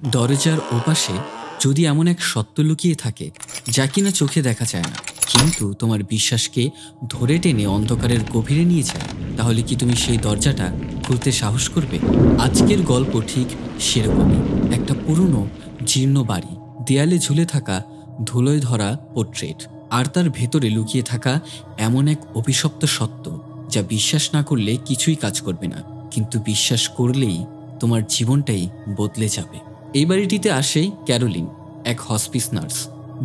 দরজার ওপাশে যদি এমন এক সত্য লুকিয়ে থাকে যা কিনা চোখে দেখা যায় না, কিন্তু তোমার বিশ্বাসকে ধরে টেনে অন্ধকারের গভীরে নিয়ে যায়, তাহলে কি তুমি সেই দরজাটা খুলতে সাহস করবে? আজকের গল্প ঠিক সেরকমই। একটা পুরনো জীর্ণ বাড়ি, দেয়ালে ঝুলে থাকা ধুলোয় ধরা পোর্ট্রেট, আর তার ভেতরে লুকিয়ে থাকা এমন এক অভিশপ্ত সত্য যা বিশ্বাস না করলে কিছুই কাজ করবে না, কিন্তু বিশ্বাস করলেই তোমার জীবনটাই বদলে যাবে। এই বাড়িটিতে আসে ক্যারোলিন, এক হসপিস নার্স,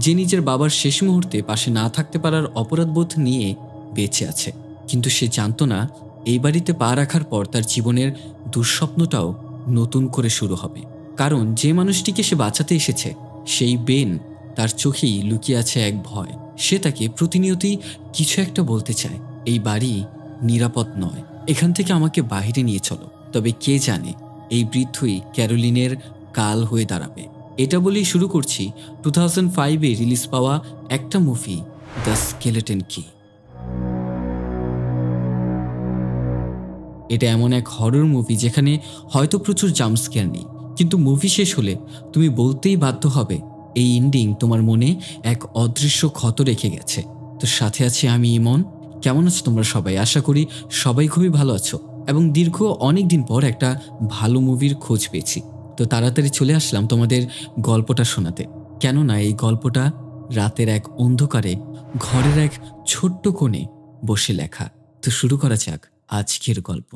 যে নিজের বাবার শেষ মুহূর্তে পাশে না থাকতে পারার অপরাধবোধ নিয়ে বেঁচে আছে। কিন্তু সে জানতো না এই বাড়িতে পা রাখার পর তার জীবনের দুঃস্বপ্নটাও নতুন করে শুরু হবে। কারণ যে মানুষটিকে সে বাঁচাতে এসেছে, সেই বেন, তার চোখেই লুকিয়ে আছে এক ভয়। সে তাকে প্রতিনিয়তই কিছু একটা বলতে চায়, এই বাড়ি নিরাপদ নয়, এখান থেকে আমাকে বাইরে নিয়ে চলো। তবে কে জানে এই বৃদ্ধই ক্যারোলিনের কাল হয়ে দাঁড়াবে। এটা বলেই শুরু করছি 2005-এ রিলিজ পাওয়া একটা মুভি, দ্য স্কেলেটন কি। এটা এমন এক হরর মুভি যেখানে হয়তো প্রচুর জাম্পস্কেয়ার নেই, কিন্তু মুভি শেষ হলে তুমি বলতেই বাধ্য হবে এই এন্ডিং তোমার মনে এক অদৃশ্য ক্ষত রেখে গেছে। তো সাথে আছি আমি ইমন। কেমন আছো তোমরা সবাই? আশা করি সবাই খুবই ভালো আছো এবং দীর্ঘ অনেক দিন পর একটা ভালো মুভির খোঁজ পেয়েছি। তো তাড়াতাড়ি চলে আসলাম তোমাদের গল্পটা শোনাতে, কেননা এই গল্পটা রাতের এক অন্ধকারে ঘরের এক ছোট্ট কোণে বসে লেখা। তো শুরু করা যাক আজকের গল্প।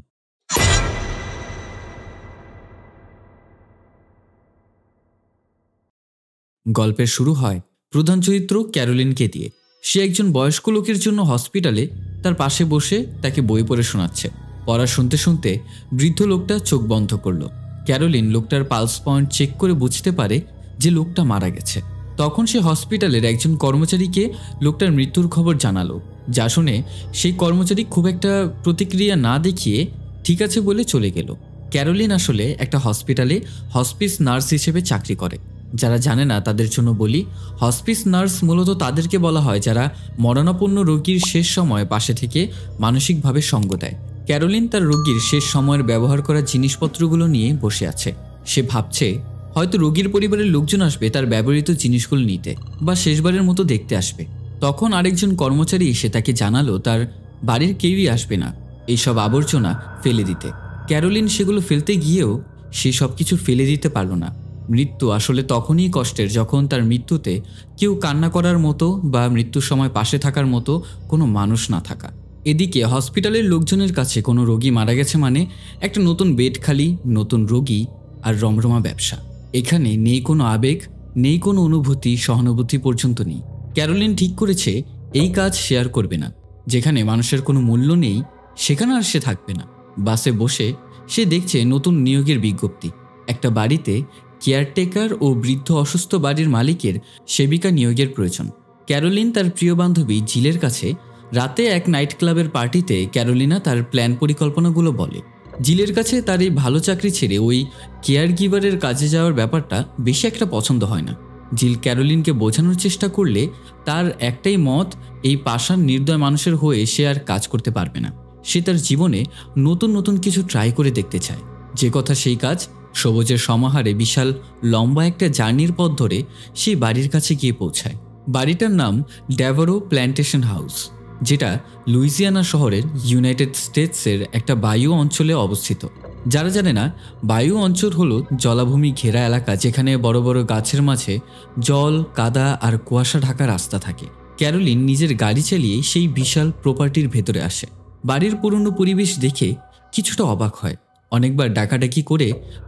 গল্পের শুরু হয় প্রধান চরিত্র ক্যারোলিনকে দিয়ে। সে একজন বয়স্ক লোকের জন্য হসপিটালে তার পাশে বসে তাকে বই পড়ে শোনাচ্ছে। পড়া শুনতে শুনতে বৃদ্ধ লোকটা চোখ বন্ধ করল। ক্যারোলিন লোকটার পালস পয়েন্ট চেক করে বুঝতে পারে যে লোকটা মারা গেছে। তখন সে হসপিটালের একজন কর্মচারীকে লোকটার মৃত্যুর খবর জানালো, যা শুনে সেই কর্মচারী খুব একটা প্রতিক্রিয়া না দেখিয়ে ঠিক আছে বলে চলে গেল। ক্যারোলিন আসলে একটা হসপিটালে হসপিস নার্স হিসেবে চাকরি করে। যারা জানে না তাদের জন্য বলি, হসপিস নার্স মূলত তাদেরকে বলা হয় যারা মরণাপন্ন রোগীর শেষ সময় পাশে থেকে মানসিকভাবে সঙ্গ দেয়। ক্যারোলিন তার রোগীর শেষ সময়ের ব্যবহার করা জিনিসপত্রগুলো নিয়ে বসে আছে। সে ভাবছে হয়তো রোগীর পরিবারের লোকজন আসবে তার ব্যবহৃত জিনিসগুলো নিতে, বা শেষবারের মতো দেখতে আসবে। তখন আরেকজন কর্মচারী এসে তাকে জানালো তার বাড়ির কেউই আসবে না এইসব আবর্জনা ফেলে দিতে। ক্যারোলিন সেগুলো ফেলতে গিয়েও সে সব কিছু ফেলে দিতে পারল না। মৃত্যু আসলে তখনই কষ্টের যখন তার মৃত্যুতে কেউ কান্না করার মতো বা মৃত্যুর সময় পাশে থাকার মতো কোনো মানুষ না থাকা। এদিকে হসপিটালের লোকজনের কাছে কোনো রোগী মারা গেছে মানে একটা নতুন বেড খালি, নতুন রোগী আর রমরমা ব্যবসা। এখানে নেই কোনো আবেগ, নেই কোনো অনুভূতি, সহানুভূতি পর্যন্ত নেই। ক্যারোলিন ঠিক করেছে এই কাজ শেয়ার করবে না। যেখানে মানুষের কোনো মূল্য নেই সেখানে আর সে থাকবে না। বাসে বসে সে দেখছে নতুন নিয়োগের বিজ্ঞপ্তি। একটা বাড়িতে কেয়ারটেকার ও বৃদ্ধ অসুস্থ বাড়ির মালিকের সেবিকা নিয়োগের প্রয়োজন। ক্যারোলিন তার প্রিয় বান্ধবী জিলের কাছে রাতে এক নাইট ক্লাবের পার্টিতে ক্যারোলিনা তার প্ল্যান পরিকল্পনাগুলো বলে। জিলের কাছে তার এই ভালো চাকরি ছেড়ে ওই কেয়ার গিভারের কাজে যাওয়ার ব্যাপারটা বেশি একটা পছন্দ হয় না। জিল ক্যারোলিনকে বোঝানোর চেষ্টা করলে তার একটাই মত, এই পাষাণ নির্দয় মানুষের হয়ে সে আর কাজ করতে পারবে না। সে তার জীবনে নতুন নতুন কিছু ট্রাই করে দেখতে চায়। যে কথা সেই কাজ। সবুজের সমাহারে বিশাল লম্বা একটা জার্নির পথ ধরে সেই বাড়ির কাছে গিয়ে পৌঁছায়। বাড়িটার নাম ড্যাভারো প্ল্যান্টেশন হাউস, যেটা লুইজিয়ানা শহরের ইউনাইটেড স্টেটসের একটা বায়ু অঞ্চলে অবস্থিত। যারা জানে না, বায়ু অঞ্চল হলো জলাভূমি ঘেরা এলাকা যেখানে বড় বড় গাছের মাঝে জল, কাদা আর কুয়াশা ঢাকা রাস্তা থাকে। ক্যারোলিন নিজের গাড়ি চালিয়ে সেই বিশাল প্রপার্টির ভেতরে আসে। বাড়ির পুরনো পরিবেশ দেখে কিছুটা অবাক হয়। অনেকবার ডাকাডাকি করে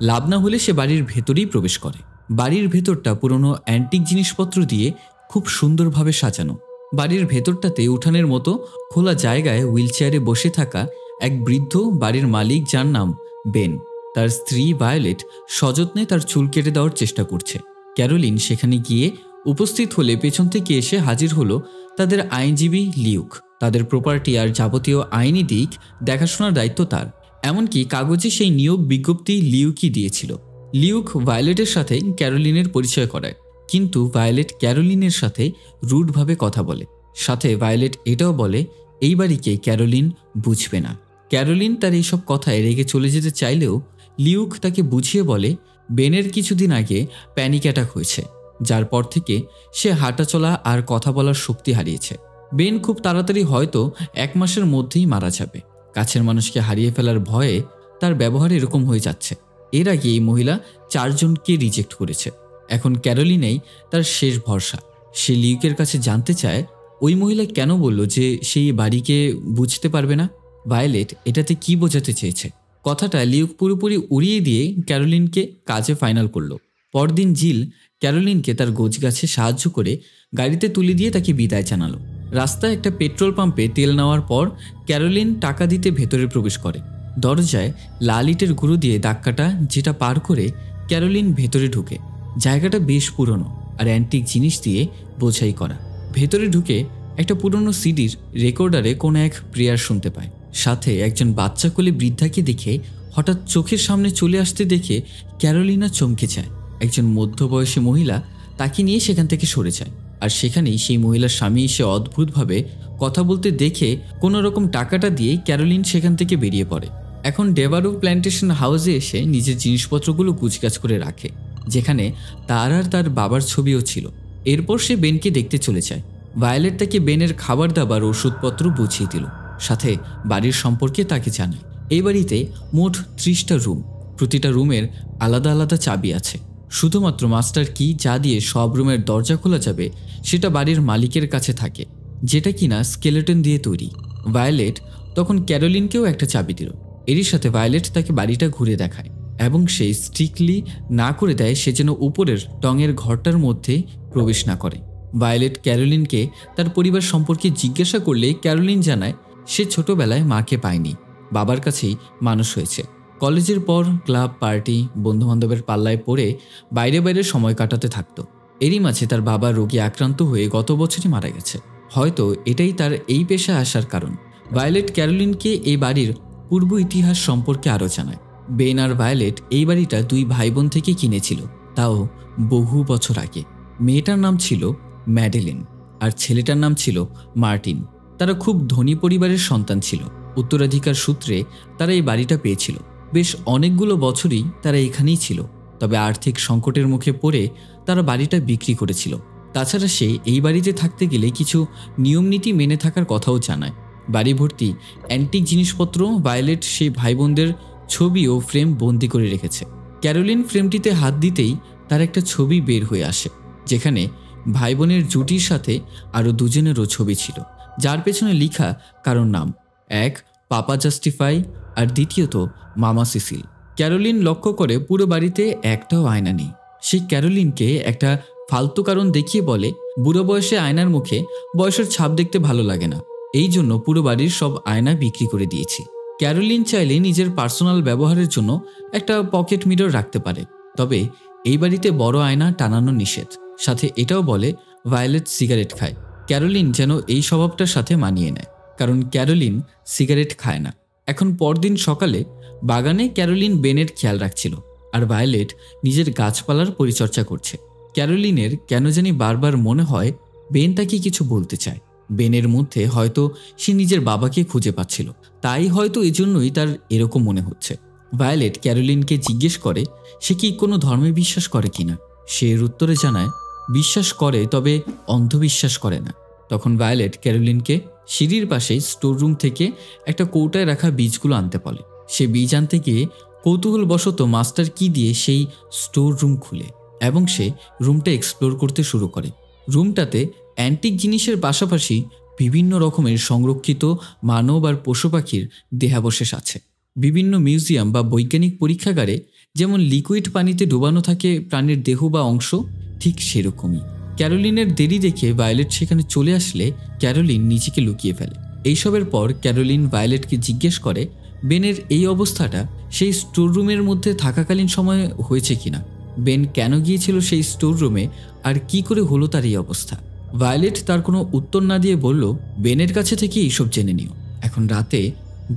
লাভ না হলে সে বাড়ির ভেতরেই প্রবেশ করে। বাড়ির ভেতরটা পুরনো অ্যান্টিক জিনিসপত্র দিয়ে খুব সুন্দরভাবে সাজানো। বাড়ির ভেতরটাতে উঠানের মতো খোলা জায়গায় হুইলচেয়ারে বসে থাকা এক বৃদ্ধ বাড়ির মালিক, যার নাম বেন। তার স্ত্রী ভায়োলেট সযত্নে তার চুল কেটে দেওয়ার চেষ্টা করছে। ক্যারোলিন সেখানে গিয়ে উপস্থিত হলে পেছন থেকে এসে হাজির হলো তাদের আইনজীবী লিউক। তাদের প্রপার্টি আর যাবতীয় আইনি দিক দেখাশোনার দায়িত্ব তার। এমনকি কাগজে সেই নিয়োগ বিজ্ঞপ্তি লিউকই দিয়েছিল। লিউক ভায়োলেটের সাথে ক্যারোলিনের পরিচয় করায়, কিন্তু ভায়োলেট ক্যারোলিনের সাথে রুডভাবে কথা বলে। সাথে ভায়োলেট এটাও বলে এই বাড়িকে ক্যারোলিন বুঝবে না। ক্যারোলিন তার এইসব কথায় রেগে চলে যেতে চাইলেও লিউক তাকে বুঝিয়ে বলে বেনের কিছুদিন আগে প্যানিক অ্যাটাক হয়েছে, যার পর থেকে সে হাঁটাচলা আর কথা বলার শক্তি হারিয়েছে। বেন খুব তাড়াতাড়ি হয়তো 1 মাসের মধ্যেই মারা যাবে। কাছের মানুষকে হারিয়ে ফেলার ভয়ে তার ব্যবহার এরকম হয়ে যাচ্ছে। এর আগে এই মহিলা 4 জনকে রিজেক্ট করেছে। এখন ক্যারোলিনেই তার শেষ ভরসা। সে লিউকের কাছে জানতে চায় ওই মহিলা কেন বলল যে সেই বাড়িকে বুঝতে পারবে না। ভায়োলেট এটাতে কি বোঝাতে চেয়েছে? কথাটা লিউক পুরোপুরি উড়িয়ে দিয়ে ক্যারোলিনকে কাজে ফাইনাল করলো। পরদিন জিল ক্যারোলিনকে তার গোছগাছে সাহায্য করে গাড়িতে তুলে দিয়ে তাকে বিদায় জানালো। রাস্তায় একটা পেট্রোল পাম্পে তেল নেওয়ার পর ক্যারোলিন টাকা দিতে ভেতরে প্রবেশ করে। দরজায় লাল ইটের গুঁড়ো দিয়ে দাগ কাটা যেটা পার করে ক্যারোলিন ভেতরে ঢুকে। জায়গাটা বেশ পুরনো আর অ্যান্টিক জিনিস দিয়ে বোঝাই করা। ভেতরে ঢুকে একটা পুরনো সিডির রেকর্ডারে কোনো এক প্রেয়ার শুনতে পায়। সাথে একজন বাচ্চা কোলে বৃদ্ধাকে দেখে হঠাৎ চোখের সামনে চলে আসতে দেখে ক্যারোলিনা চমকে যায়। একজন মধ্যবয়সী মহিলা তাকে নিয়ে সেখান থেকে সরে যায়, আর সেখানেই সেই মহিলার স্বামী এসে অদ্ভুতভাবে কথা বলতে দেখে কোনো রকম টাকাটা দিয়ে ক্যারোলিন সেখান থেকে বেরিয়ে পড়ে। এখন ডেভারো প্ল্যান্টেশন হাউসে এসে নিজের জিনিসপত্রগুলো গুছগাছ করে রাখে, যেখানে তার আর তার বাবার ছবিও ছিল। এরপর সে বেনকে দেখতে চলে যায়। ভায়োলেট তাকে বেনের খাবার দাবার ওষুধপত্র বুঝিয়ে দিল, সাথে বাড়ির সম্পর্কে তাকে জানায়। এই বাড়িতে মোট 30টা রুম, প্রতিটা রুমের আলাদা আলাদা চাবি আছে। শুধুমাত্র মাস্টার কি যা দিয়ে সব রুমের দরজা খোলা যাবে সেটা বাড়ির মালিকের কাছে থাকে, যেটা কিনা স্কেলেটন দিয়ে তৈরি। ভায়োলেট তখন ক্যারোলিনকেও একটা চাবি দিল। এরই সাথে ভায়োলেট তাকে বাড়িটা ঘুরে দেখায় এবং সে স্ট্রিক্টলি না করে দেয় সে যেন উপরের টঙের ঘরটার মধ্যে প্রবেশ না করে। ভায়োলেট ক্যারোলিনকে তার পরিবার সম্পর্কে জিজ্ঞাসা করলে ক্যারোলিন জানায় সে ছোটবেলায় মাকে পায়নি, বাবার কাছেই মানুষ হয়েছে। কলেজের পর ক্লাব, পার্টি, বন্ধুবান্ধবের পাল্লায় পড়ে বাইরে বাইরে সময় কাটাতে থাকতো। এরই মাঝে তার বাবা রোগে আক্রান্ত হয়ে গত বছরই মারা গেছে। হয়তো এটাই তার এই পেশায় আসার কারণ। ভায়োলেট ক্যারোলিনকে এই বাড়ির পূর্ব ইতিহাস সম্পর্কে আরও জানায়। বেন আর ভায়োলেট এই বাড়িটা 2 ভাই বোন থেকে কিনেছিল, তাও বহু বছর আগে। মেয়েটার নাম ছিল ম্যাডেলিন আর ছেলেটার নাম ছিল মার্টিন। তারা খুব ধনী পরিবারের সন্তান ছিল। উত্তরাধিকার সূত্রে তারা এই বাড়িটা পেয়েছিল। বেশ অনেকগুলো বছরই তারা এখানেই ছিল, তবে আর্থিক সংকটের মুখে পড়ে তারা বাড়িটা বিক্রি করেছিল। তাছাড়া সে এই বাড়িতে থাকতে গেলে কিছু নিয়মনীতি মেনে থাকার কথাও জানায়। বাড়ি ভর্তি অ্যান্টিক জিনিসপত্র। ভায়োলেট সেই ভাই বোনদের ছবি ও ফ্রেম বন্দি করে রেখেছে। ক্যারোলিন ফ্রেমটিতে হাত দিতেই তার একটা ছবি বের হয়ে আসে, যেখানে ভাই বোনের জুটির সাথে আরও 2 জনেরও ছবি ছিল, যার পেছনে লেখা কারোর নাম। এক পাপা জাস্টিফাই আর দ্বিতীয়ত মামা সিসিল। ক্যারোলিন লক্ষ্য করে পুরো বাড়িতে একটাও আয়না নেই। সে ক্যারোলিনকে একটা ফালতু কারণ দেখিয়ে বলে বুড়ো বয়সে আয়নার মুখে বয়সের ছাপ দেখতে ভালো লাগে না, এই জন্য পুরো বাড়ির সব আয়না বিক্রি করে দিয়েছি। ক্যারোলিন চাইলে নিজের পার্সোনাল ব্যবহারের জন্য একটা পকেট মিরর রাখতে পারে, তবে এই বাড়িতে বড় আয়না টানানো নিষেধ। সাথে এটাও বলে ভায়োলেট সিগারেট খায়। ক্যারোলিন যেন এই স্বভাবটার সাথে মানিয়ে নেয়, কারণ ক্যারোলিন সিগারেট খায় না। এখন পরদিন সকালে বাগানে ক্যারোলিন বেনের খেয়াল রাখছিল, আর ভায়োলেট নিজের গাছপালার পরিচর্যা করছে। ক্যারোলিনের কেন জানি বারবার মনে হয় বেন তাকে কিছু বলতে চায়। বেনের মধ্যে হয়তো সে নিজের বাবাকে খুঁজে পাচ্ছিল, তাই হয়তো এজন্যই তার এরকম মনে হচ্ছে। ভায়োলেট ক্যারোলিনকে জিজ্ঞেস করে সে কি কোনো ধর্মে বিশ্বাস করে কিনা। সে এর উত্তরে জানায় বিশ্বাস করে, তবে অন্ধবিশ্বাস করে না। তখন ভায়োলেট ক্যারোলিনকে সিঁড়ির পাশে স্টোর রুম থেকে একটা কৌটায় রাখা বীজগুলো আনতে বলে। সে বীজ আনতে গিয়ে কৌতূহলবশত মাস্টার কি দিয়ে সেই স্টোর রুম খুলে এবং সে রুমটা এক্সপ্লোর করতে শুরু করে। রুমটাতে অ্যান্টিক জিনিসের পাশাপাশি বিভিন্ন রকমের সংরক্ষিত মানব আর পশু পাখির দেহাবশেষ আছে। বিভিন্ন মিউজিয়াম বা বৈজ্ঞানিক পরীক্ষাগারে যেমন লিকুইড পানিতে ডুবানো থাকে প্রাণীর দেহ বা অংশ, ঠিক সেরকমই। ক্যারোলিনের দেরি দেখে ভায়োলেট সেখানে চলে আসলে ক্যারোলিন নিজেকে লুকিয়ে ফেলে। এইসবের পর ক্যারোলিন ভায়োলেটকে জিজ্ঞেস করে বেনের এই অবস্থাটা সেই স্টোর রুমের মধ্যে থাকাকালীন সময়ে হয়েছে কিনা, বেন কেন গিয়েছিল সেই স্টোর রুমে, আর কি করে হলো তার এই অবস্থা। ভায়োলেট তার কোনো উত্তর না দিয়ে বলল বেনের কাছে থেকে এইসব জেনে নিও। এখন রাতে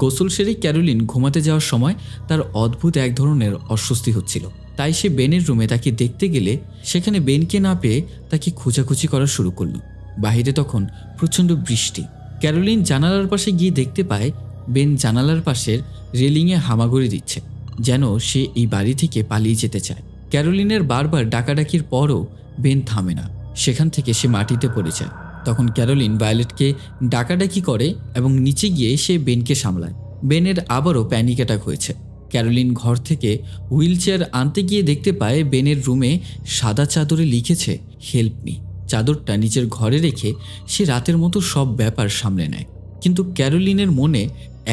গোসল সেরে ক্যারোলিন ঘুমাতে যাওয়ার সময় তার অদ্ভুত এক ধরনের অস্বস্তি হচ্ছিল, তাই সে বেনের রুমে তাকে দেখতে গেলে সেখানে বেনকে না পেয়ে তাকে খোঁজাখুঁজি করা শুরু করলো। বাহিরে তখন প্রচণ্ড বৃষ্টি। ক্যারোলিন জানালার পাশে গিয়ে দেখতে পায় বেন জানালার পাশের রেলিংয়ে হামাগুড়ি দিচ্ছে, যেন সে এই বাড়ি থেকে পালিয়ে যেতে চায়। ক্যারোলিনের বারবার ডাকাডাকির পরও বেন থামে না। সেখান থেকে সে মাটিতে পড়ে যায়। তখন ক্যারোলিন ভায়োলেটকে ডাকাডাকি করে এবং নিচে গিয়ে সে বেনকে সামলায়। বেনের আবারও প্যানিক অ্যাটাক হয়েছে। ক্যারোলিন ঘর থেকে হুইল চেয়ার আনতে গিয়ে দেখতে পায় বেনের রুমে সাদা চাদরে লিখেছে হেল্প মি। চাদরটা নিজের ঘরে রেখে সে রাতের মতো সব ব্যাপার সামলে নেয়। কিন্তু ক্যারোলিনের মনে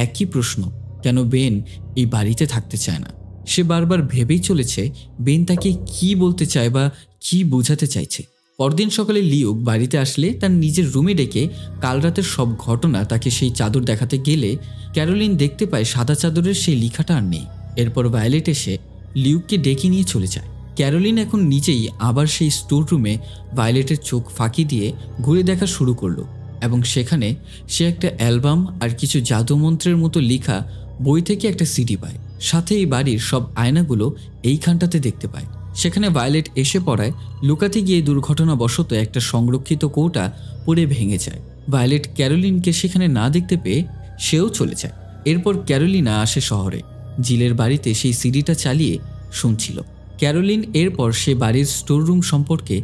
একই প্রশ্ন, কেন বেন এই বাড়িতে থাকতে চায় না? সে বারবার ভেবেই চলেছে বেন তাকে কি বলতে চায় বা কি বোঝাতে চাইছে। পরদিন সকালে লিওক বাড়িতে আসলে তার নিজের রুমে ডেকে কাল রাতের সব ঘটনা তাকে সেই চাদর দেখাতে গেলে ক্যারোলিন দেখতে পায় সাদা চাদরের সেই লেখাটা আর নেই। এরপর ভায়োলেট এসে লিওককে ডেকে নিয়ে চলে যায়। ক্যারোলিন এখন নিজেই আবার সেই স্টোর রুমে ভায়োলেটের চোখ ফাঁকি দিয়ে ঘুরে দেখা শুরু করলো এবং সেখানে সে একটা অ্যালবাম আর কিছু জাদুমন্ত্রের মতো লেখা বই থেকে একটা সিডি পায়। সাথে এই বাড়ির সব আয়নাগুলো এইখানটাতে দেখতে পায়। সেখানে ভায়োলেট এসে পড়ায় লুকাতে গিয়ে দুর্ঘটনাবশত একটা সংরক্ষিত কৌটা পড়ে ভেঙে যায়। ভায়োলেট ক্যারোলিনকে সেখানে না দেখতে পেয়ে সেও চলে যায়। এরপর ক্যারোলিনা আসে শহরে। জিলের বাড়িতে সেই সিডিটা চালিয়ে শুনছিল। ক্যারোলিন এরপর সে বাড়ির স্টোর রুম সম্পর্কে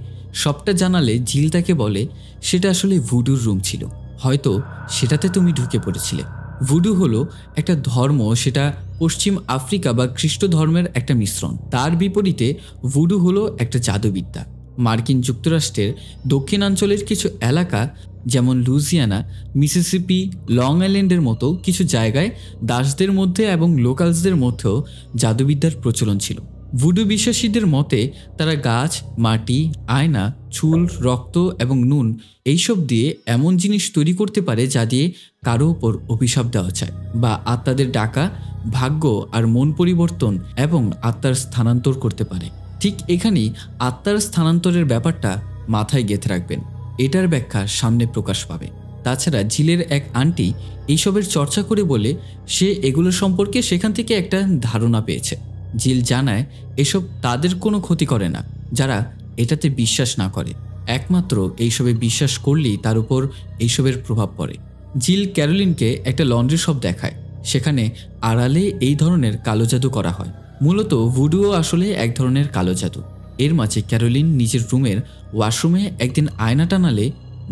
সবটা জানালে জিল তাকে বলে সেটা আসলে ভুডুর রুম ছিল, হয়তো সেটাতে তুমি ঢুকে পড়েছিলে। ভুডু হলো একটা ধর্ম, সেটা পশ্চিম আফ্রিকা বা খ্রিস্ট ধর্মের একটা মিশ্রণ। তার বিপরীতে ভুডু হলো একটা জাদুবিদ্যা। মার্কিন যুক্তরাষ্ট্রের দক্ষিণাঞ্চলের কিছু এলাকা যেমন লুইজিয়ানা, মিসিসিপি, লং আইল্যান্ডের মতো কিছু জায়গায় দাসদের মধ্যে এবং লোকালসদের মধ্যেও জাদুবিদ্যার প্রচলন ছিল। ভুডু বিশ্বাসীদের মতে তারা গাছ, মাটি, আয়না, চুল, রক্ত এবং নুন এইসব দিয়ে এমন জিনিস তৈরি করতে পারে যা দিয়ে কারো ওপর অভিশাপ দেওয়া যায় বা আত্মাদের ডাকা, ভাগ্য আর মন পরিবর্তন এবং আত্মার স্থানান্তর করতে পারে। ঠিক এখানেই আত্মার স্থানান্তরের ব্যাপারটা মাথায় গেঁথে রাখবেন। এটার ব্যাখ্যা সামনে প্রকাশ পাবে। তাছাড়া জিলের এক আন্টি এইসবের চর্চা করে বলে সে এগুলো সম্পর্কে সেখান থেকে একটা ধারণা পেয়েছে। জিল জানায় এসব তাদের কোনো ক্ষতি করে না যারা এটাতে বিশ্বাস না করে, একমাত্র এইসবে বিশ্বাস করলেই তার উপর এইসবের প্রভাব পড়ে। জিল ক্যারোলিনকে একটা লন্ড্রি শপ দেখায়। সেখানে আড়ালে এই ধরনের কালো জাদু করা হয়। মূলত ভুডুও আসলে এক ধরনের কালো জাদু। এর মাঝে ক্যারোলিন নিজের রুমের ওয়াশরুমে একদিন আয়না টানালে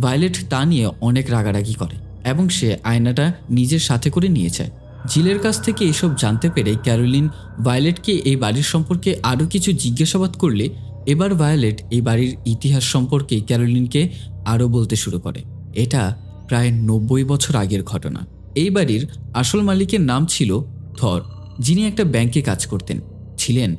ভায়োলেট তা নিয়ে অনেক রাগারাগি করে এবং সে আয়নাটা নিজের সাথে করে নিয়ে যায়। জিলের কাছ থেকে এসব জানতে পেরে ক্যারোলিন ভায়োলেটকে এই বাড়ির সম্পর্কে আরও কিছু জিজ্ঞাসাবাদ করলে এবার ভায়োলেট এই বাড়ির ইতিহাস সম্পর্কে ক্যারোলিনকে আরও বলতে শুরু করে। এটা প্রায় 90 বছর আগের ঘটনা। এই বাড়ির আসল মালিকের নাম ছিল থর, যিনি একটা ব্যাংকে কাজ করতেন। ছিলেন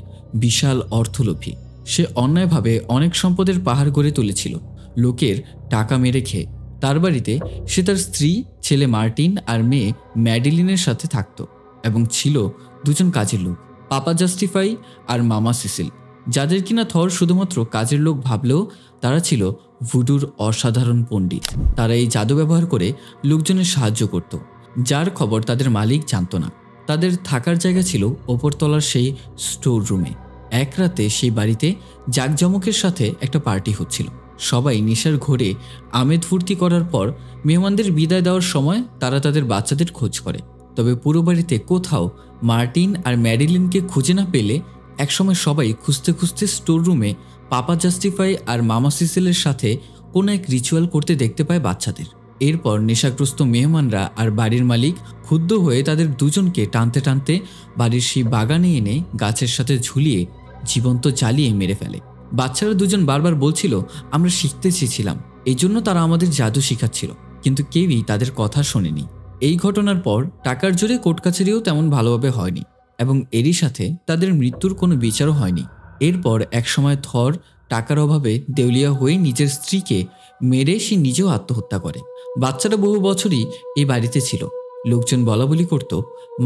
বিশাল অর্থলোভী। সে অন্যায়ভাবে অনেক সম্পদের পাহাড় গড়ে তুলেছিল লোকের টাকা মেরে খেয়ে। তার বাড়িতে সে তার স্ত্রী, ছেলে মার্টিন আর মেয়ে ম্যাডিলিনের সাথে থাকত এবং ছিল দুজন কাজের লোক, পাপা জাস্টিফাই আর মামা সিসিল, যাদের কিনা থর শুধুমাত্র কাজের লোক ভাবলেও তারা ছিল ভুডুর অসাধারণ পণ্ডিত। তারা এই জাদু ব্যবহার করে লোকজনের সাহায্য করত, যার খবর তাদের মালিক জানত না। তাদের থাকার জায়গা ছিল ওপরতলার সেই স্টোর রুমে। এক রাতে সেই বাড়িতে জাঁকজমকের সাথে একটা পার্টি হচ্ছিল। সবাই নেশার ঘোরে আমেজ ফুর্তি করার পর মেহমানদের বিদায় দেওয়ার সময় তারা তাদের বাচ্চাদের খোঁজ করে। তবে পুরো বাড়িতে কোথাও মার্টিন আর ম্যাডিলিনকে খুঁজে না পেলে একসময় সবাই খুঁজতে খুঁজতে স্টোর রুমে পাপা জাস্টিফাই আর মামা সিসেলের সাথে কোনো এক রিচুয়াল করতে দেখতে পায় বাচ্চাদের। এরপর নেশাগ্রস্ত মেহমানরা আর বাড়ির মালিক ক্ষুব্ধ হয়ে তাদের দুজনকে টানতে টানতে বাড়ির সেই বাগানে এনে গাছের সাথে ঝুলিয়ে জীবন্ত জ্বালিয়ে মেরে ফেলে। বাচ্চারা দুজন বারবার বলছিল আমরা শিখতে চেয়েছিলাম, এই জন্য তারা আমাদের জাদু শিখাচ্ছিল, কিন্তু কেউই তাদের কথা শোনেনি। এই ঘটনার পর টাকার জোরে কোর্ট কাছারিও তেমন ভালোভাবে হয়নি এবং এরই সাথে তাদের মৃত্যুর কোনো বিচারও হয়নি। এরপর একসময় থর টাকার অভাবে দেউলিয়া হয়ে নিজের স্ত্রীকে মেরে সে নিজেও আত্মহত্যা করে। বাচ্চারা বহু বছরই এই বাড়িতে ছিল। লোকজন বলাবলি করত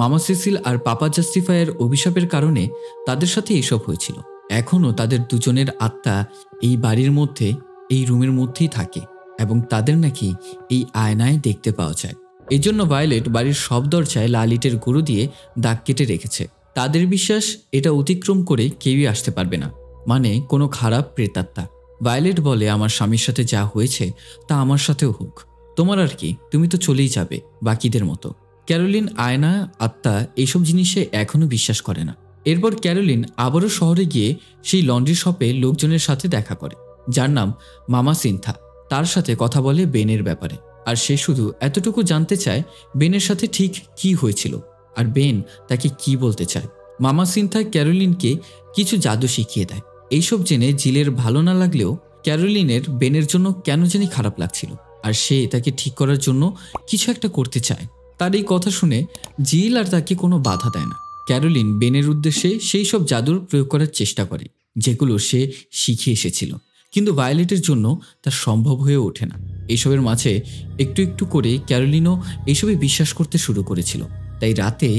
মামা সিসিল আর পাপা জাস্টিফাইয়ের অভিশাপের কারণে তাদের সাথে এইসব হয়েছিল। এখনও তাদের দুজনের আত্মা এই বাড়ির মধ্যে, এই রুমের মধ্যেই থাকে এবং তাদের নাকি এই আয়নায় দেখতে পাওয়া যায়। এই জন্য ভায়োলেট বাড়ির সব দরজায় লাল ইটের গুঁড়ো দিয়ে দাগ কেটে রেখেছে। তাদের বিশ্বাস এটা অতিক্রম করে কেউই আসতে পারবে না, মানে কোনো খারাপ প্রেতাত্মা। ভায়োলেট বলে আমার স্বামীর সাথে যা হয়েছে তা আমার সাথেও হোক, তোমার আর কি, তুমি তো চলেই যাবে বাকিদের মতো। ক্যারোলিন আয়না, আত্মা এইসব জিনিসে এখনও বিশ্বাস করে না। এরপর ক্যারোলিন আবারও শহরে গিয়ে সেই লন্ড্রি শপে লোকজনের সাথে দেখা করে, যার নাম মামা সিনথা। তার সাথে কথা বলে বেনের ব্যাপারে, আর সে শুধু এতটুকু জানতে চায় বেনের সাথে ঠিক কি হয়েছিল আর বেন তাকে কি বলতে চায়। মামা সিনথা ক্যারোলিনকে কিছু জাদু শিখিয়ে দেয়। এইসব জেনে জিলের ভালো না লাগলেও ক্যারোলিনের বেনের জন্য কেন জানি খারাপ লাগছিল, আর সে তাকে ঠিক করার জন্য কিছু একটা করতে চায়। তার এই কথা শুনে জিল আর তাকে কোনো বাধা দেয় না। ক্যারোলিন বেনের উদ্দেশ্যে সেই সব জাদুর প্রয়োগ করার চেষ্টা করে যেগুলো সে শিখে এসেছিল, কিন্তু ভায়োলেটের জন্য তা সম্ভব হয়ে ওঠে না। এসবের মাঝে একটু একটু করে ক্যারোলিনও এসবে বিশ্বাস করতে শুরু করেছিল। তাই রাতে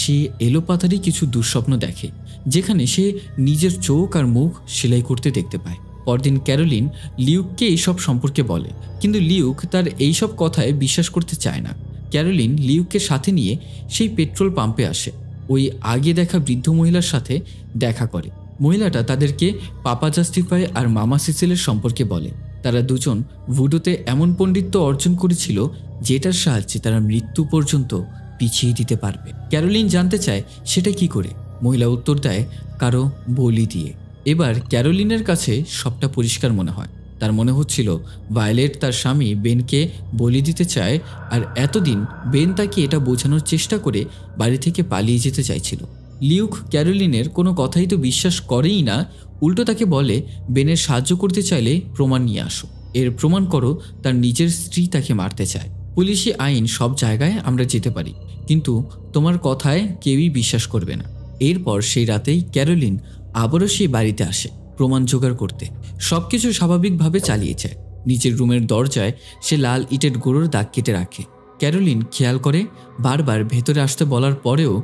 সে এলোপাতাড়ি কিছু দুঃস্বপ্ন দেখে, যেখানে সে নিজের চোখ আর মুখ সেলাই করতে দেখতে পায়। পরদিন ক্যারোলিন লিউককে এইসব সম্পর্কে বলে, কিন্তু লিউক তার এইসব কথায় বিশ্বাস করতে চায় না। ক্যারোলিন লিউককে সাথে নিয়ে সেই পেট্রোল পাম্পে আসে। ওই আগে দেখা বৃদ্ধ মহিলার সাথে দেখা করে। মহিলাটা তাদেরকে পাপা জাস্টিফাই আর মামা সিসিলের সম্পর্কে বলে। তারা দুজন ভুডুতে এমন পণ্ডিত্য অর্জন করেছিল যেটার সাহায্যে তারা মৃত্যু পর্যন্ত পিছিয়ে দিতে পারবে। ক্যারোলিন জানতে চায় সেটা কি করে। মহিলা উত্তর দেয়, কারো বলি দিয়ে। এবার ক্যারোলিনের কাছে সবটা পরিষ্কার মনে হয়। তার মনে হচ্ছিল ভায়োলেট তার স্বামী বেনকে বলি দিতে চায়, আর এতদিন বেন তাকে এটা বোঝানোর চেষ্টা করে বাড়ি থেকে পালিয়ে যেতে চাইছিল। লিউক ক্যারোলিনের কোনো কথাই তো বিশ্বাস করেই না, উল্টো তাকে বলে বেনের সাহায্য করতে চাইলে প্রমাণ নিয়ে আসো, এর প্রমাণ করো তার নিজের স্ত্রী তাকে মারতে চায়। পুলিশি আইন সব জায়গায় আমরা যেতে পারি, কিন্তু তোমার কথায় কেউই বিশ্বাস করবে না। এরপর সেই রাতেই ক্যারোলিন আবারও সেই বাড়িতে আসে প্রমাণ জোগাড় করতে। সবকিছু স্বাভাবিকভাবে চালিয়ে যায়। নিচের রুমের দরজায় সে লাল ইটের গুঁড়োর দাগ কেটে রাখে। ক্যারোলিন খেয়াল করে বারবার ভেতরে আসতে বলার পরেও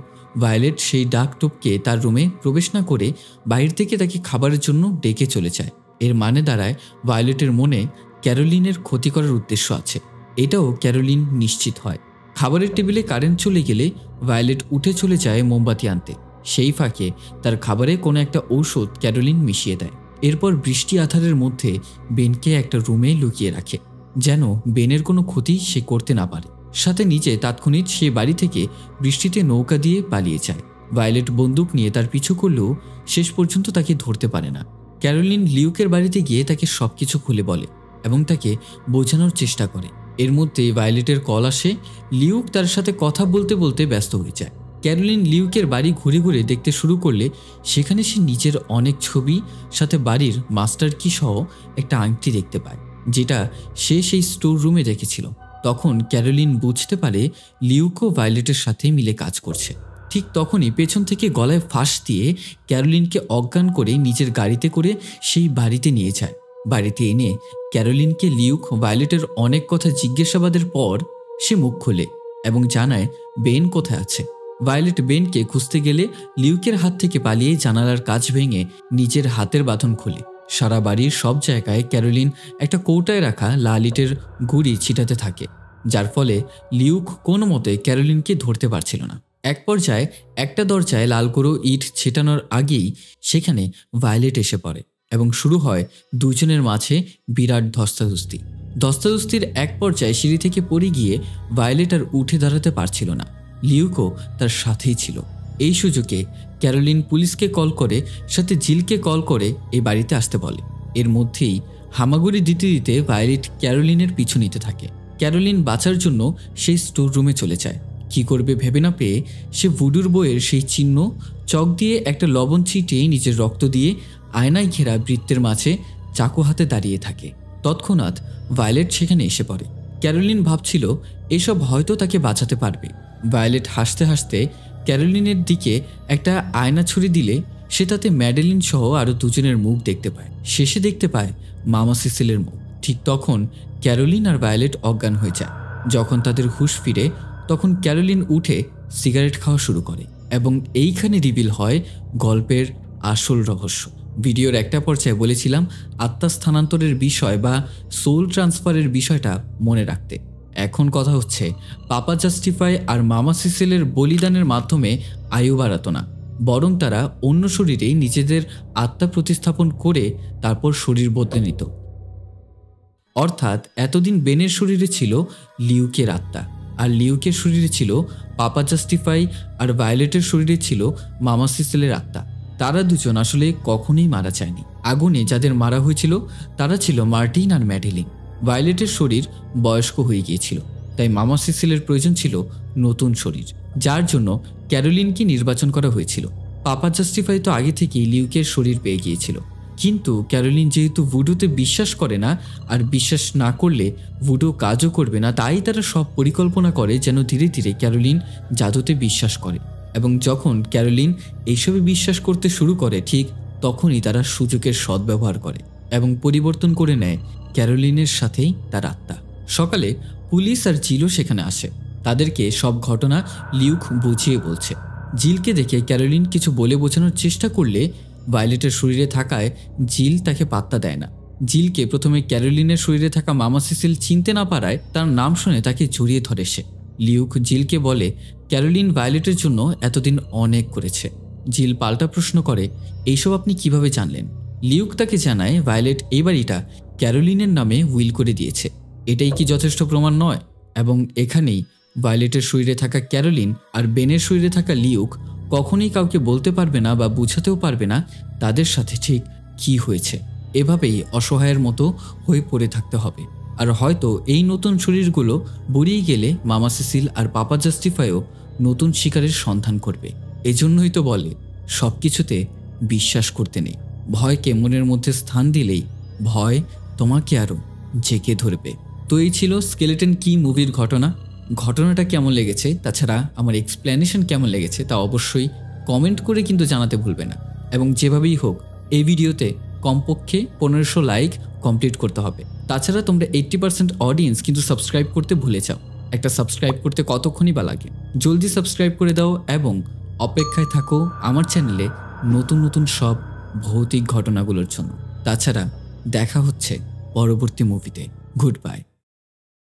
ভায়োলেট সেই দাগ টপকে তার রুমে প্রবেশ না করে বাইরে থেকে তাকে খাবারের জন্য ডেকে চলে যায়। এর মানে দাঁড়ায় ভায়োলেটের মনে ক্যারোলিনের ক্ষতি করার উদ্দেশ্য আছে। এটাও ক্যারোলিন নিশ্চিত হয়। খাবারের টেবিলে কারেন্ট চলে গেলে ভায়োলেট উঠে চলে যায় মোমবাতি আনতে। সেই ফাঁকে তার খাবারে কোনো একটা ঔষধ ক্যারোলিন মিশিয়ে দেয়। এরপর বৃষ্টি আধারের মধ্যে বেনকে একটা রুমে লুকিয়ে রাখে, যেন বেনের কোনো ক্ষতি সে করতে না পারে। সাথে নিচে তাৎক্ষণিক সে বাড়ি থেকে বৃষ্টিতে নৌকা দিয়ে পালিয়ে যায়। ভায়োলেট বন্দুক নিয়ে তার পিছু করলেও শেষ পর্যন্ত তাকে ধরতে পারে না। ক্যারোলিন লিউকের বাড়িতে গিয়ে তাকে সবকিছু খুলে বলে এবং তাকে বোঝানোর চেষ্টা করে। এর মধ্যে ভায়োলেটের কল আসে। লিউক তার সাথে কথা বলতে বলতে ব্যস্ত হয়ে যায়। ক্যারোলিন লিউকের বাড়ি ঘুরে ঘুরে দেখতে শুরু করলে সেখানে সে নিজের অনেক ছবি, সাথে বাড়ির মাস্টার কি সহ একটা আংটি দেখতে পায়, যেটা সে সেই স্টোর রুমে রেখেছিল। তখন ক্যারোলিন বুঝতে পারে লিউকও ভায়োলেটের সাথে মিলে কাজ করছে। ঠিক তখনই পেছন থেকে গলায় ফাঁস দিয়ে ক্যারোলিনকে অজ্ঞান করে নিজের গাড়িতে করে সেই বাড়িতে নিয়ে যায়। বাড়িতে এনে ক্যারোলিনকে লিউক ভায়োলেটের অনেক কথা জিজ্ঞাসাবাদের পর সে মুখ খোলে এবং জানায় বেন কোথায় আছে। ভায়োলেট বেনকে খুঁজতে গেলে লিউকের হাত থেকে পালিয়ে জানালার কাঁচ ভেঙে নিজের হাতের বাঁধন খোলে। সারা বাড়ির সব জায়গায় ক্যারোলিন একটা কৌটায় রাখা লাল ইটের গুঁড়ি ছিটাতে থাকে, যার ফলে লিউক কোনো মতে ক্যারোলিনকে ধরতে পারছিল না। এক পর্যায়ে একটা দরজায় লাল গুঁড়ো ইট ছেটানোর আগেই সেখানে ভায়োলেট এসে পড়ে এবং শুরু হয় দুজনের মাঝে বিরাট ধস্তাধস্তি। ধস্তাধস্তির এক পর্যায়ে সিঁড়ি থেকে পড়ে গিয়ে ভায়োলেট আর উঠে দাঁড়াতে পারছিল না। লিউকও তার সাথেই ছিল। এই সুযোগে ক্যারোলিন পুলিশকে কল করে, সাথে জিলকে কল করে এই বাড়িতে আসতে বলে। এর মধ্যেই হামাগুড়ি দিতে দিতে ভায়োলেট ক্যারোলিনের পিছু নিতে থাকে। ক্যারোলিন বাঁচার জন্য সেই স্টোর রুমে চলে যায়। কি করবে ভেবে না পেয়ে সে ভুডুর বইয়ের সেই চিহ্ন চক দিয়ে একটা লবণ ছিটিয়ে নিজের রক্ত দিয়ে আয়নায় ঘেরা বৃত্তের মাঝে চাকু হাতে দাঁড়িয়ে থাকে। তৎক্ষণাৎ ভায়োলেট সেখানে এসে পড়ে। ক্যারোলিন ভাবছিল এসব হয়তো তাকে বাঁচাতে পারবে। ভায়োলেট হাসতে হাসতে ক্যারোলিনের দিকে একটা আয়না ছুরি দিলে সে তাতে ম্যাডেলিন সহ আরও দুজনের মুখ দেখতে পায়। শেষে দেখতে পায় মামা সিসিলের মুখ। ঠিক তখন ক্যারোলিন আর ভায়োলেট অজ্ঞান হয়ে যায়। যখন তাদের হুঁশ ফিরে তখন ক্যারোলিন উঠে সিগারেট খাওয়া শুরু করে এবং এইখানে রিভিল হয় গল্পের আসল রহস্য। ভিডিওর একটা পর্যায়ে বলেছিলাম আত্মা স্থানান্তরের বিষয় বা সোল ট্রান্সফারের বিষয়টা মনে রাখতে। এখন কথা হচ্ছে পাপা জাস্টিফাই আর মামা সিসিলের বলিদানের মাধ্যমে আয়ু বাড়াতো না, বরং তারা অন্য শরীরে নিজেদের আত্মা প্রতিস্থাপন করে তারপর শরীর বদলে নিত। অর্থাৎ এতদিন বেনের শরীরে ছিল লিউকের আত্মা, আর লিউকের শরীরে ছিল পাপা জাস্টিফাই, আর ভায়োলেটের শরীরে ছিল মামা সিসেলের আত্মা। তারা দুজন আসলে কখনোই মারা যায়নি। আগুনে যাদের মারা হয়েছিল তারা ছিল মার্টিন আর ম্যাডেলিন। ভায়োলেটের শরীর বয়স্ক হয়ে গিয়েছিল, তাই মামা সিসেলের প্রয়োজন ছিল নতুন শরীর, যার জন্য ক্যারোলিনকে নির্বাচন করা হয়েছিল। পাপা জাস্টিফাই তো আগে থেকেই লিউকের শরীর পেয়ে গিয়েছিল, কিন্তু ক্যারোলিন যেহেতু ভুডুতে বিশ্বাস করে না, আর বিশ্বাস না করলে ভুডু কাজও করবে না, তাই তারা সব পরিকল্পনা করে যেন ধীরে ধীরে ক্যারোলিন জাদুতে বিশ্বাস করে। এবং যখন ক্যারোলিন এইসবে বিশ্বাস করতে শুরু করে, ঠিক তখনই তারা সুযোগের সদ্ব্যবহার করে এবং পরিবর্তন করে নেয় ক্যারোলিনের সাথেই তার আত্মা। সকালে পুলিশ আর জিলও সেখানে আসে। তাদেরকে সব ঘটনা লিউক বুঝিয়ে বলছে। জিলকে দেখে ক্যারোলিন কিছু বলে বোঝানোর চেষ্টা করলে ভায়োলেটের শরীরে থাকায় জিল তাকে পাত্তা দেয় না। জিলকে প্রথমে ক্যারোলিনের শরীরে থাকা মামা সিসিল চিনতে না পারায় তার নাম শুনে তাকে জড়িয়ে ধরে সে। লিউক জিলকে বলে ক্যারোলিন ভায়োলেটের জন্য এতদিন অনেক করেছে। জিল পাল্টা প্রশ্ন করে, এইসব আপনি কিভাবে জানলেন? লিউক তাকে জানায় ভায়োলেট এই বাড়িটা ক্যারোলিনের নামে উইল করে দিয়েছে। এটাই কি যথেষ্ট প্রমাণ নয়? এবং এখানেই ভায়োলেটের শরীরে থাকা ক্যারোলিন আর বেনের শরীরে থাকা লিউক কখনোই কাউকে বলতে পারবে না বা বুঝাতেও পারবে না তাদের সাথে ঠিক কি হয়েছে। এভাবেই অসহায়ের মতো হয়ে পড়ে থাকতে হবে। আর হয়তো এই নতুন শরীরগুলো বুড়িয়ে গেলে মামা সিসিল আর পাপা জাস্টিফাইও নতুন শিকারের সন্ধান করবে। এজন্যই তো বলে সব কিছুতে বিশ্বাস করতে নেই। ভয়কে মনের মধ্যে স্থান দিলেই ভয় তোমাকে আরও জেঁকে ধরবে। তো এই ছিল স্কেলেটন কি মুভির ঘটনাটা কেমন লেগেছে, তাছাড়া আমার এক্সপ্লেনেশন কেমন লেগেছে তা অবশ্যই কমেন্ট করে কিন্তু জানাতে ভুলবে না। এবং যেভাবেই হোক এই ভিডিওতে কমপক্ষে 1500 লাইক কমপ্লিট করতে হবে। তাছাড়া তোমরা 80% অডিয়েন্স কিন্তু সাবস্ক্রাইব করতে ভুলে যাও। একটা সাবস্ক্রাইব করতে কতক্ষণই বা লাগে? জলদি সাবস্ক্রাইব করে দাও এবং অপেক্ষায় থাকো আমার চ্যানেলে নতুন নতুন সব ভৌতিক ঘটনাগুলোর জন্য। তাছাড়া দেখা হচ্ছে পরবর্তী মুভিতে। Good bye.